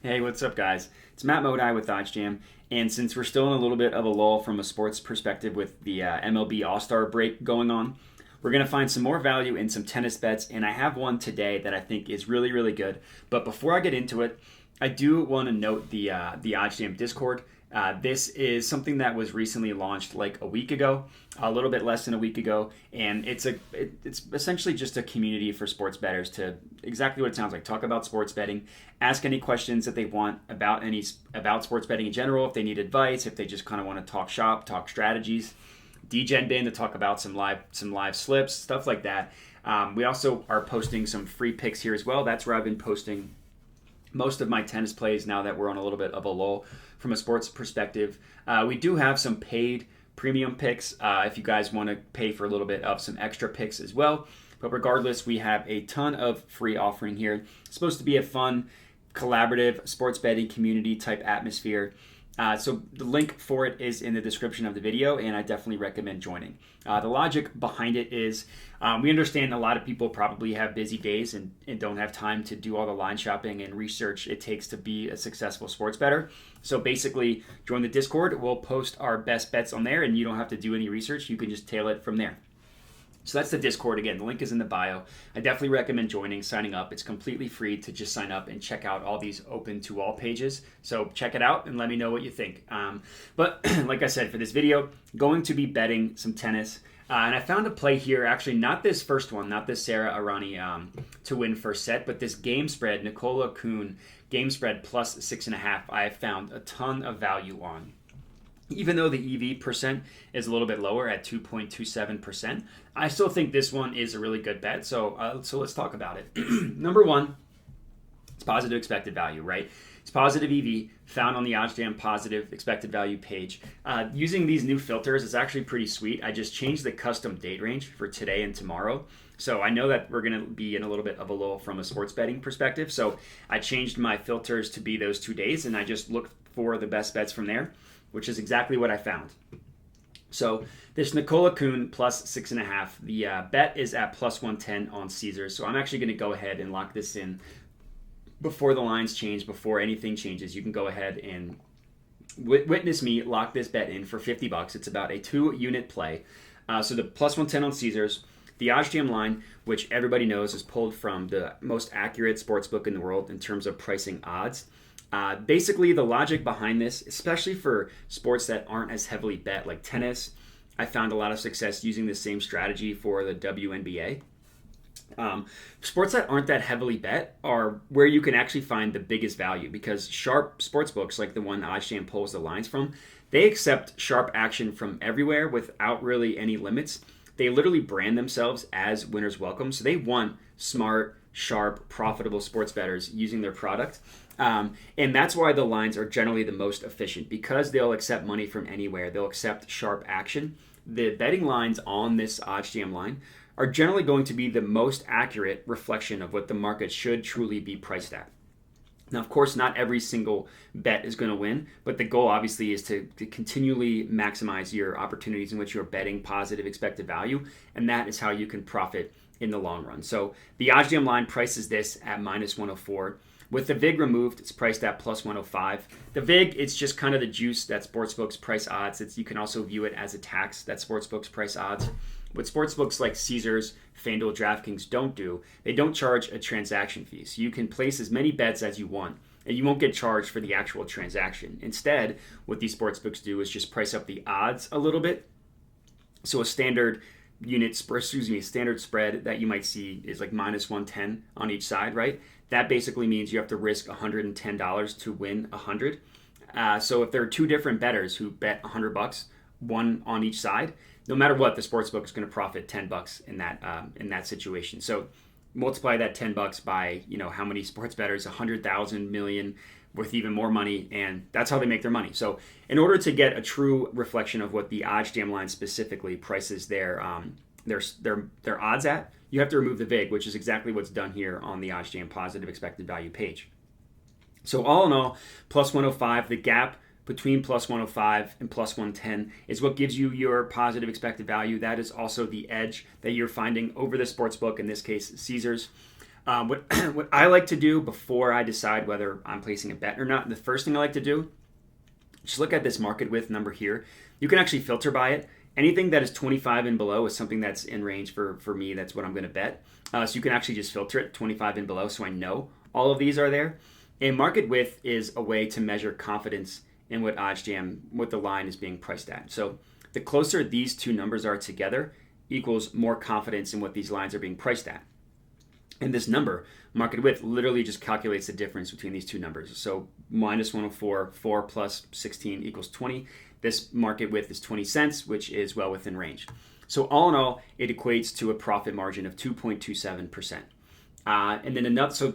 Hey, what's up, guys? It's Matt Modi with OddsJam, and since we're still in a little bit of a lull from a sports perspective with the MLB All-Star break going on, we're going to find some more value in some tennis bets, and I have one today that I think is really, really good. But before I get into it, I do want to note the OddsJam Discord. This is something that was recently launched like a week ago, a little bit less than a week ago, and it's essentially just a community for sports bettors to exactly what it sounds like. Talk about sports betting, ask any questions that they want about sports betting in general. If they need advice, if they just kind of want to talk shop, talk strategies, DGen bin to talk about some live slips, stuff like that. We also are posting some free picks here as well. That's where I've been posting most of my tennis plays now that we're on a little bit of a lull from a sports perspective. We do have some paid premium picks if you guys want to pay for a little bit of some extra picks as well. But regardless, we have a ton of free offering here. It's supposed to be a fun, collaborative sports betting community type atmosphere. So the link for it is in the description of the video, and I definitely recommend joining. The logic behind it is we understand a lot of people probably have busy days and don't have time to do all the line shopping and research it takes to be a successful sports bettor. So basically, join the Discord. We'll post our best bets on there, and you don't have to do any research. You can just tail it from there. So that's the Discord. Again, the link is in the bio. I definitely recommend signing up. It's completely free to just sign up and check out all these open to all pages. So check it out and let me know what you think. But like I said, for this video, going to be betting some tennis. And I found a play here, actually not this first one, not this Sarah Arani to win first set, but this game spread, Nicola Kuhn game spread plus 6.5, I found a ton of value on. Even though the EV percent is a little bit lower at 2.27%, I still think this one is a really good bet. So let's talk about it. Number one, it's positive expected value, right? It's positive EV found on the OddsJam positive expected value page. Using these new filters is actually pretty sweet. I just changed the custom date range for today and tomorrow. So I know that we're going to be in a little bit of a lull from a sports betting perspective. So I changed my filters to be those 2 days, and I just looked for the best bets from there, which is exactly what I found. So this Nicola Kuhn plus 6.5, the bet is at plus 110 on Caesars. So I'm actually going to go ahead and lock this in before the lines change, before anything changes. You can go ahead and witness me lock this bet in for $50. It's about a 2-unit play. So the plus 110 on Caesars, the OddsJam line, which everybody knows is pulled from the most accurate sportsbook in the world in terms of pricing odds. Basically, the logic behind this, especially for sports that aren't as heavily bet like tennis, I found a lot of success using the same strategy for the WNBA. Sports that aren't that heavily bet are where you can actually find the biggest value, because sharp sportsbooks like the one OddsJam pulls the lines from, they accept sharp action from everywhere without really any limits. They literally brand themselves as winners welcome, so they want smart, sharp, profitable sports bettors using their product. And that's why the lines are generally the most efficient, because they'll accept money from anywhere. They'll accept sharp action. The betting lines on this OddsJam line are generally going to be the most accurate reflection of what the market should truly be priced at. Now, of course, not every single bet is going to win, but the goal obviously is to continually maximize your opportunities in which you're betting positive expected value, and that is how you can profit in the long run. So the OddsJam line prices this at minus 104. With the VIG removed, it's priced at plus 105. The VIG, it's just kind of the juice that sportsbooks price odds. You can also view it as a tax that sportsbooks price odds. What sportsbooks like Caesars, FanDuel, DraftKings don't do, they don't charge a transaction fee. So you can place as many bets as you want, and you won't get charged for the actual transaction. Instead, what these sportsbooks do is just price up the odds a little bit. So a standard standard spread that you might see is like minus 110 on each side, right? That basically means you have to risk $110 to win 100. So if there are two different bettors who bet $100, one on each side, no matter what, the sportsbook is going to profit $10 in that situation. So multiply that $10 by how many sports bettors, 100,000 million, with even more money, and that's how they make their money. So in order to get a true reflection of what the OddsJam line specifically prices their odds at, you have to remove the VIG, which is exactly what's done here on the OddsJam positive expected value page. So all in all, plus 105, the gap between plus 105 and plus 110 is what gives you your positive expected value. That is also the edge that you're finding over the sportsbook, in this case, Caesars. What I like to do before I decide whether I'm placing a bet or not, the first thing I like to do, just look at this market width number here. You can actually filter by it. Anything that is 25 and below is something that's in range for me. That's what I'm going to bet. So you can actually just filter it 25 and below, so I know all of these are there. And market width is a way to measure confidence in what OddsJam, what the line is being priced at. So the closer these two numbers are together equals more confidence in what these lines are being priced at. And this number, market width, literally just calculates the difference between these two numbers. So minus 104, 4 plus 16 equals 20. This market width is 20 cents, which is well within range. So all in all, it equates to a profit margin of 2.27%. And then another, so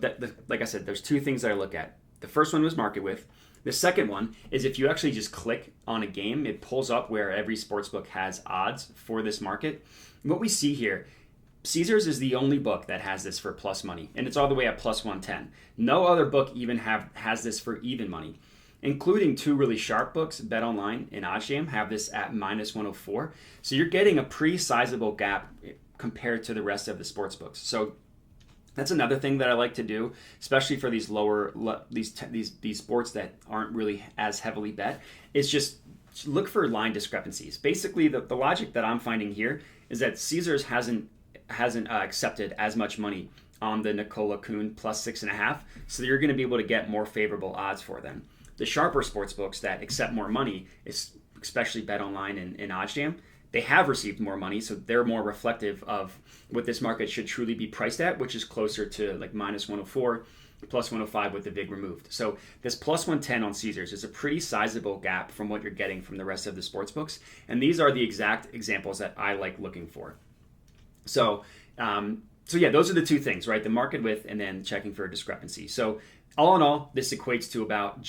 like I said, there's two things that I look at. The first one was market width. The second one is if you actually just click on a game, it pulls up where every sportsbook has odds for this market. And what we see here, Caesars is the only book that has this for plus money, and it's all the way at plus 110. No other book even has this for even money, including two really sharp books, BetOnline and OddsJam, have this at minus 104. So you're getting a pretty sizable gap compared to the rest of the sports books. So that's another thing that I like to do, especially for these these sports that aren't really as heavily bet, is just look for line discrepancies. Basically, the logic that I'm finding here is that Caesars hasn't accepted as much money on the Nikola Kuhn plus 6.5, so you're going to be able to get more favorable odds for them. The sharper sports books that accept more money, especially BetOnline and OddsJam, they have received more money, so they're more reflective of what this market should truly be priced at, which is closer to like minus 104, plus 105 with the VIG removed. So this plus 110 on Caesars is a pretty sizable gap from what you're getting from the rest of the sports books, and these are the exact examples that I like looking for. So yeah, those are the two things, right? The market width and then checking for a discrepancy. So all in all, this equates to about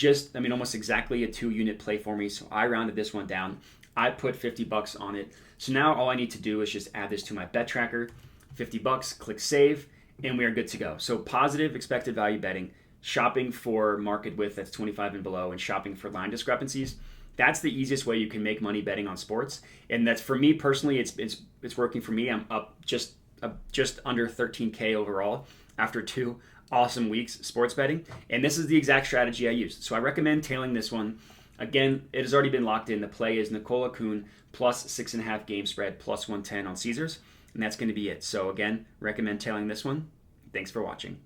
almost exactly a 2-unit play for me. So I rounded this one down. I put $50 on it. So now all I need to do is just add this to my bet tracker, $50, click save, and we are good to go. So positive expected value betting, shopping for market width that's 25 and below, and shopping for line discrepancies. That's the easiest way you can make money betting on sports. And that's, for me personally, it's working for me. I'm up just under 13K overall after 2 awesome weeks sports betting. And this is the exact strategy I used. So I recommend tailing this one. Again, it has already been locked in. The play is Nikola Kuhn plus 6.5 game spread plus 110 on Caesars. And that's going to be it. So again, recommend tailing this one. Thanks for watching.